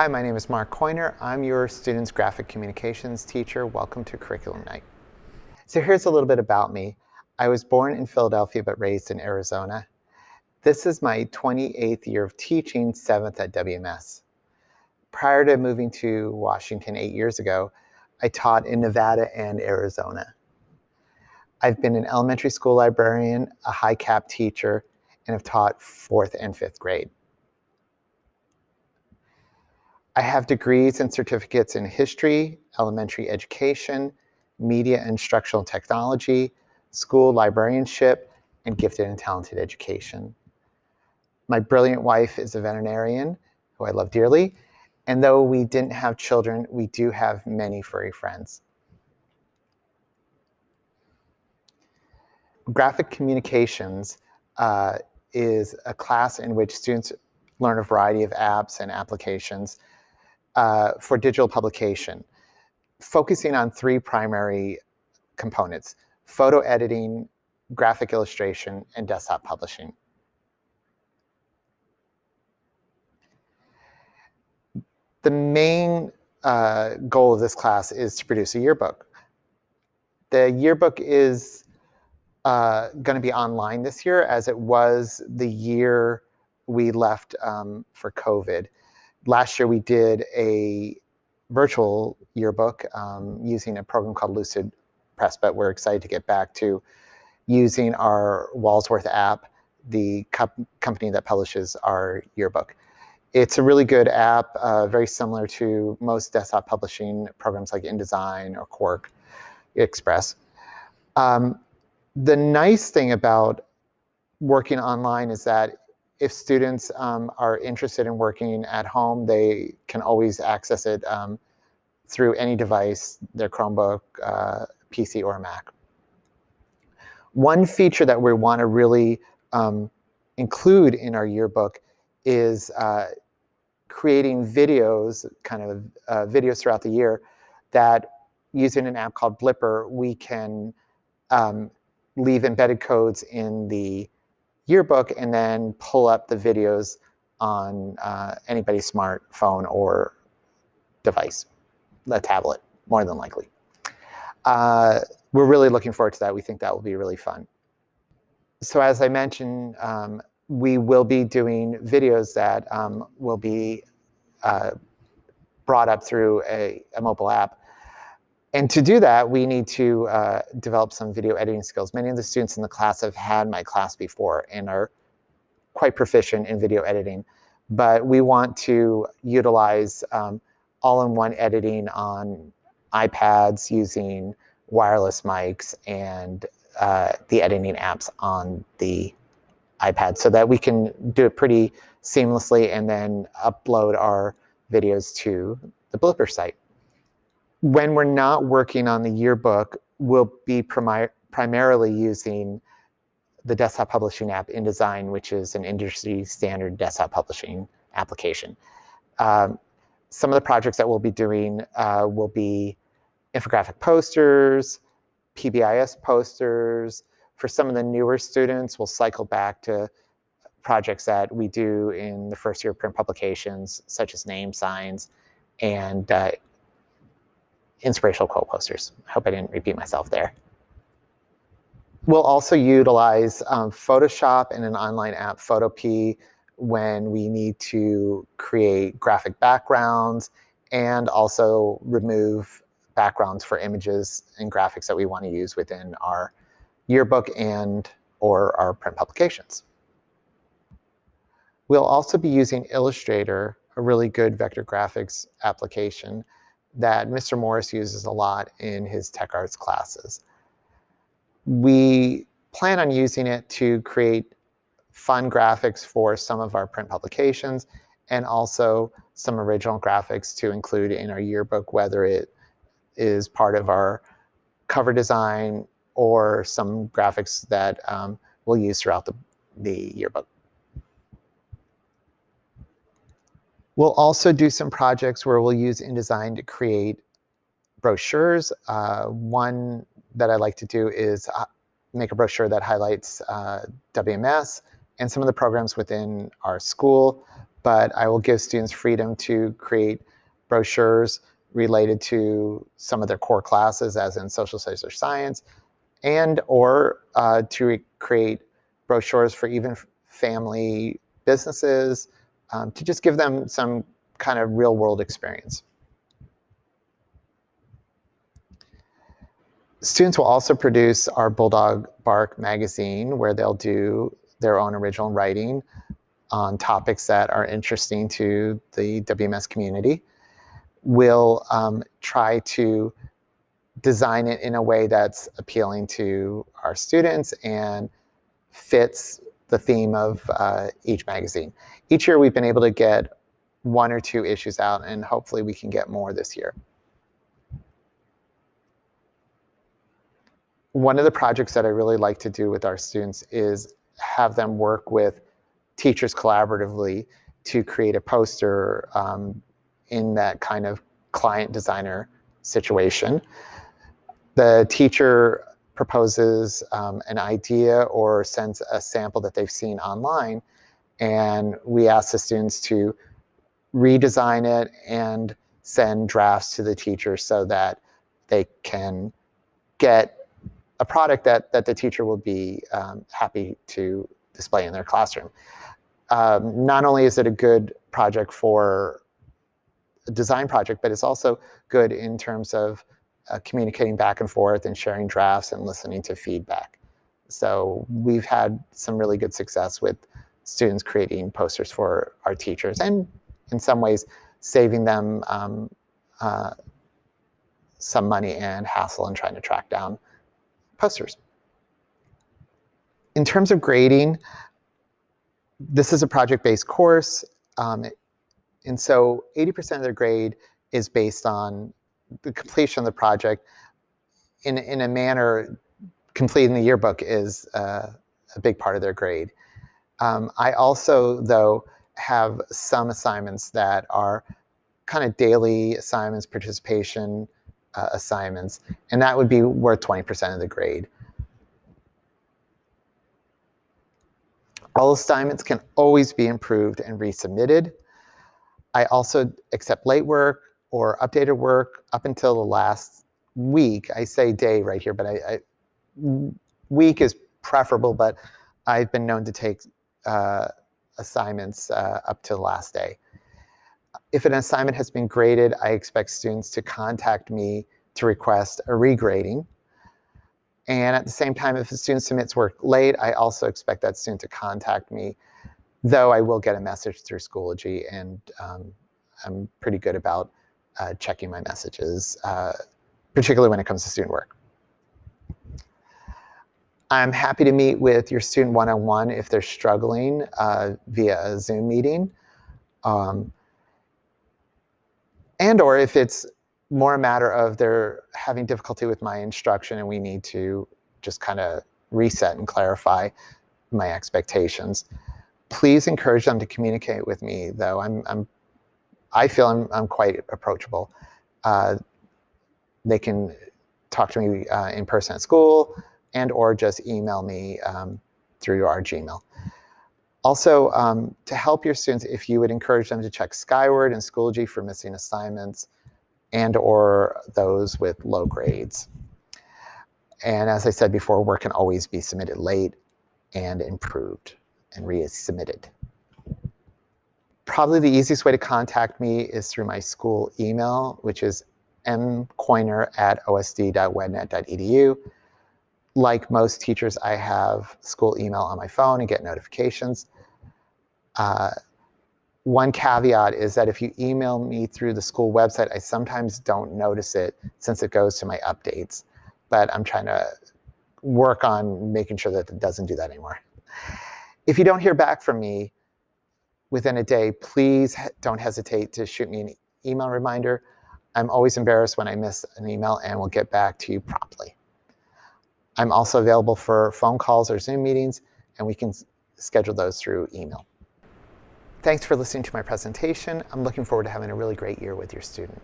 Hi, my name is Mark Coyner. I'm your student's graphic communications teacher. Welcome to Curriculum Night. So here's a little bit about me. I was born in Philadelphia but raised in Arizona. This is my 28th year of teaching, 7th at WMS. Prior to moving to Washington 8 years ago, I taught in Nevada and Arizona. I've been an elementary school librarian, a high cap teacher, and have taught 4th and 5th grade. I have degrees and certificates in history, elementary education, media and instructional technology, school librarianship, and gifted and talented education. My brilliant wife is a veterinarian who I love dearly, and though we didn't have children, we do have many furry friends. Graphic communications is a class in which students learn a variety of apps and applications for digital publication, focusing on 3 primary components: photo editing, graphic illustration, and desktop publishing. The main goal of this class is to produce a yearbook. The yearbook is going to be online this year, as it was the year we left for COVID. Last year we did a virtual yearbook using a program called Lucid Press, but we're excited to get back to using our Walsworth app, the company that publishes our yearbook. It's a really good app, very similar to most desktop publishing programs like InDesign or Quark Express. The nice thing about working online is that if students are interested in working at home, they can always access it through any device, their Chromebook, PC, or Mac. One feature that we want to really include in our yearbook is creating videos, videos throughout the year, that using an app called Blipper, we can leave embedded codes in the yearbook and then pull up the videos on anybody's smartphone or device, a tablet, more than likely. We're really looking forward to that. We think that will be really fun. So as I mentioned, we will be doing videos that will be brought up through a mobile app. And to do that, we need to develop some video editing skills. Many of the students in the class have had my class before and are quite proficient in video editing. But we want to utilize all-in-one editing on iPads using wireless mics and the editing apps on the iPad, so that we can do it pretty seamlessly and then upload our videos to the Blipper site. When we're not working on the yearbook, we'll be primarily using the desktop publishing app InDesign, which is an industry standard desktop publishing application. Some of the projects that we'll be doing will be infographic posters, PBIS posters. For some of the newer students, we'll cycle back to projects that we do in the first year of print publications, such as name signs and inspirational quote posters. I hope I didn't repeat myself there. We'll also utilize Photoshop and an online app, Photopea, when we need to create graphic backgrounds and also remove backgrounds for images and graphics that we want to use within our yearbook and or our print publications. We'll also be using Illustrator, a really good vector graphics application that Mr. Morris uses a lot in his tech arts classes. We plan on using it to create fun graphics for some of our print publications and also some original graphics to include in our yearbook, whether it is part of our cover design or some graphics that we'll use throughout the yearbook. We'll also do some projects where we'll use InDesign to create brochures. One that I like to do is make a brochure that highlights WMS and some of the programs within our school. but I will give students freedom to create brochures related to some of their core classes, as in social studies or science, and or to create brochures for even family businesses, to just give them some kind of real world experience. Students will also produce our Bulldog Bark magazine, where they'll do their own original writing on topics that are interesting to the WMS community. We'll try to design it in a way that's appealing to our students and fits the theme of each magazine. Each year we've been able to get 1 or 2 issues out, and hopefully we can get more this year. One of the projects that I really like to do with our students is have them work with teachers collaboratively to create a poster in that kind of client designer situation. The teacher proposes an idea or sends a sample that they've seen online, and we ask the students to redesign it and send drafts to the teacher so that they can get a product that the teacher will be happy to display in their classroom. Not only is it a good project for a design project, but it's also good in terms of communicating back and forth and sharing drafts and listening to feedback. So we've had some really good success with students creating posters for our teachers, and in some ways saving them some money and hassle in trying to track down posters. In terms of grading, this is a project-based course, and so 80% of their grade is based on the completion of the project. In a manner, completing the yearbook is a big part of their grade. I also, though, have some assignments that are kind of daily assignments, participation assignments, and that would be worth 20% of the grade. All assignments can always be improved and resubmitted. I also accept late work or updated work up until the last week. I say day right here, but week is preferable, but I've been known to take assignments up to the last day. If an assignment has been graded, I expect students to contact me to request a regrading. And at the same time, if a student submits work late, I also expect that student to contact me, though I will get a message through Schoology, and I'm pretty good about checking my messages, particularly when it comes to student work. I'm happy to meet with your student one-on-one if they're struggling via a Zoom meeting, and or if it's more a matter of they're having difficulty with my instruction and we need to just kind of reset and clarify my expectations. Please encourage them to communicate with me, though. I feel I'm quite approachable. They can talk to me in person at school, and or just email me through our Gmail. Also, to help your students, if you would encourage them to check Skyward and Schoology for missing assignments and or those with low grades. And as I said before, work can always be submitted late and improved and resubmitted. Probably the easiest way to contact me is through my school email, which is mcoyner@osd.wednet.edu. Like most teachers, I have school email on my phone and get notifications. One caveat is that if you email me through the school website, I sometimes don't notice it since it goes to my updates, but I'm trying to work on making sure that it doesn't do that anymore. If you don't hear back from me within a day, please don't hesitate to shoot me an email reminder. I'm always embarrassed when I miss an email, and will get back to you promptly. I'm also available for phone calls or Zoom meetings, and we can schedule those through email. Thanks for listening to my presentation. I'm looking forward to having a really great year with your student.